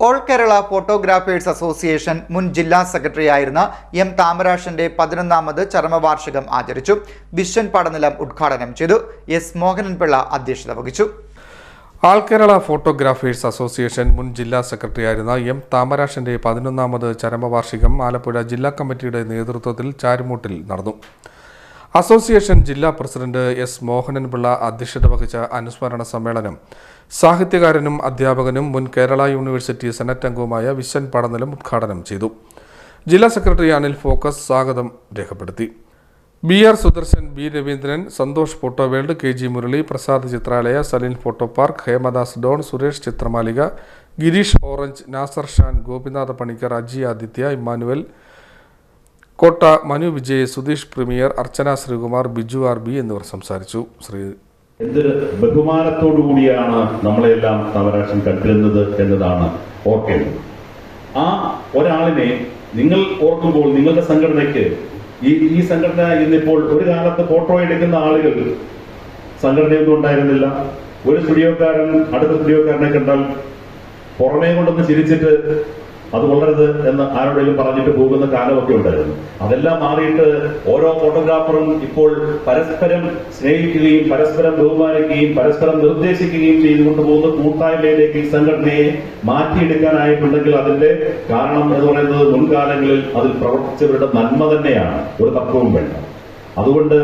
All Kerala photographers association മുൻ ജില്ലാ സെക്രട്ടറിയായിരുന്ന എം താമരാശന്റെ 11ാമത് ചരമവാർഷികം ആചരിച്ചു. വിശ്വൻ പടനിലം ഉദ്ഘാടനം ചെയ്തു. എസ് മോഹനൻപിള്ള അധ്യക്ഷത വഹിച്ചു. ആൾ കേരള ഫോട്ടോഗ്രാഫേഴ്സ് അസോസിയേഷൻ മുൻ ജില്ലാ സെക്രട്ടറിയായിരുന്ന എം താമരാശന്റെ 11ാമത് ചരമവാർഷികം ആലപ്പുഴ ജില്ലാ കമ്മിറ്റിയുടെ നേതൃത്വത്തിൽ ചാരുമൂട്ടിൽ നടന്നു. അസോസിയേഷൻ ജില്ലാ പ്രസിഡന്റ് എസ് മോഹനൻപിള്ള അധ്യക്ഷത വഹിച്ച അനുസ്മരണ സമ്മേളനം സാഹിത്യകാരനും അധ്യാപകനും മുൻ കേരള യൂണിവേഴ്സിറ്റി സെനറ്റ് അംഗവുമായ വിശ്വൻ പടനിലം ഉദ്ഘാടനം ചെയ്തു. ജില്ലാ സെക്രട്ടറി അനിൽ ഫോക്കസ് സ്വാഗതം രേഖപ്പെടുത്തി. B R Sudarshan, B Raveendran, Santhosh Photo World, K G Murali, Prasad Chithralaya, Saleen Photo Park, Hemadas Don, Suresh Chithramalika, Gireesh Orange, Nasar Shan, Gopinatha Panicker, Aji Aditya, Emmanuel Kotta, Manu Vijay, Sudheesh Premier, Archana Sreekumar, Biju R B എന്നിവർ സംസാരിച്ചു. എന്തൊരു ബഹുമാനത്തോടു കൂടിയാണ് നമ്മളെല്ലാം താമരാശൻ കണ്ടിരുന്നത് എന്നതാണ് ഓർക്കേണ്ടത്. ആ ഒരാളിനെ നിങ്ങൾ ഓർക്കുമ്പോൾ നിങ്ങളുടെ സംഘടനയ്ക്ക് ഈ സംഘടന ഇന്നിപ്പോൾ ഒരു കാലത്ത് ഫോട്ടോ എടുക്കുന്ന ആളുകൾ സംഘടനയൊന്നും ഉണ്ടായിരുന്നില്ല. ഒരു സ്റ്റുഡിയോക്കാരൻ അടുത്ത സ്റ്റുഡിയോക്കാരനെ കണ്ടാൽ പുറമേ കൊണ്ടൊന്ന് ചിരിച്ചിട്ട് അത് കൊള്ളരുത് എന്ന് ആരോടെങ്കിലും പറഞ്ഞിട്ട് പോകുന്ന കാലമൊക്കെ ഉണ്ടായിരുന്നു. അതെല്ലാം മാറിയിട്ട് ഓരോ ഫോട്ടോഗ്രാഫറും ഇപ്പോൾ പരസ്പരം സ്നേഹിക്കുകയും പരസ്പരം ബഹുമാനിക്കുകയും പരസ്പരം നിർദ്ദേശിക്കുകയും ചെയ്തുകൊണ്ട് പോകുന്ന കൂട്ടായ്മയിലേക്ക് ഈ സംഘടനയെ മാറ്റിയെടുക്കാനായിട്ടുണ്ടെങ്കിൽ അതിന്റെ കാരണം എന്ന് പറയുന്നത് മുൻകാലങ്ങളിൽ അതിൽ പ്രവർത്തിച്ചവരുടെ നന്മ തന്നെയാണ്, ഒരു തർക്കവും വേണ്ട. അതുകൊണ്ട്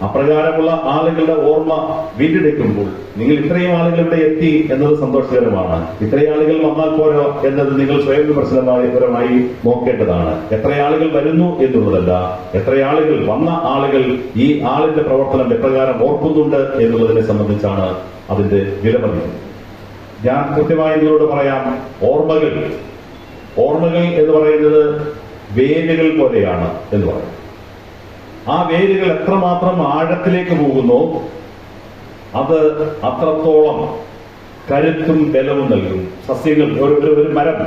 അപ്രകാരമുള്ള ആളുകളുടെ ഓർമ്മ വീണ്ടെടുക്കുമ്പോൾ നിങ്ങൾ ഇത്രയും ആളുകൾ ഇവിടെ എത്തി എന്നത് സന്തോഷകരമാണ്. ഇത്രയും ആളുകൾ വന്നാൽ പോരോ എന്നത് നിങ്ങൾ സ്വയം വിമർശനപരമായി നോക്കേണ്ടതാണ്. എത്ര ആളുകൾ വരുന്നു എന്നുള്ളതല്ല, എത്ര ആളുകൾ വന്ന ആളുകൾ ഈ ആളിന്റെ പ്രവർത്തനം എപ്രകാരം ഓർക്കുന്നുണ്ട് എന്നുള്ളതിനെ സംബന്ധിച്ചാണ് അതിന്റെ വിലമതി. ഞാൻ കൃത്യമായി നിങ്ങളോട് പറയാം, ഓർമ്മകൾ എന്ന് പറയുന്നത് വേരുകൾ പോലെയാണ് എന്ന് പറയും. ആ വേരുകൾ എത്രമാത്രം ആഴത്തിലേക്ക് പോകുന്നു അത് അത്രത്തോളം കരുത്തും ബലവും നൽകും. സസ്യങ്ങൾ, ഒരു മരം,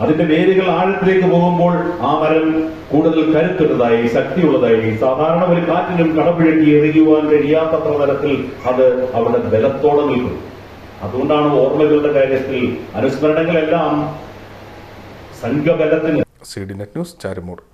അതിന്റെ വേരുകൾ ആഴത്തിലേക്ക് പോകുമ്പോൾ ആ മരം കൂടുതൽ കരുത്തുള്ളതായി, ശക്തിയുള്ളതായി, സാധാരണ ഒരു കാറ്റിനും കടപുഴക്കി എറിയുവാൻ കഴിയാത്തത്ര തരത്തിൽ അത് അവിടെ ബലത്തോടെ നിൽക്കും. അതുകൊണ്ടാണ് ഓർമ്മകളുടെ കാര്യത്തിൽ അനുസ്മരണങ്ങളെല്ലാം സംഘബലത്തിന്. CD Net News, Charummood.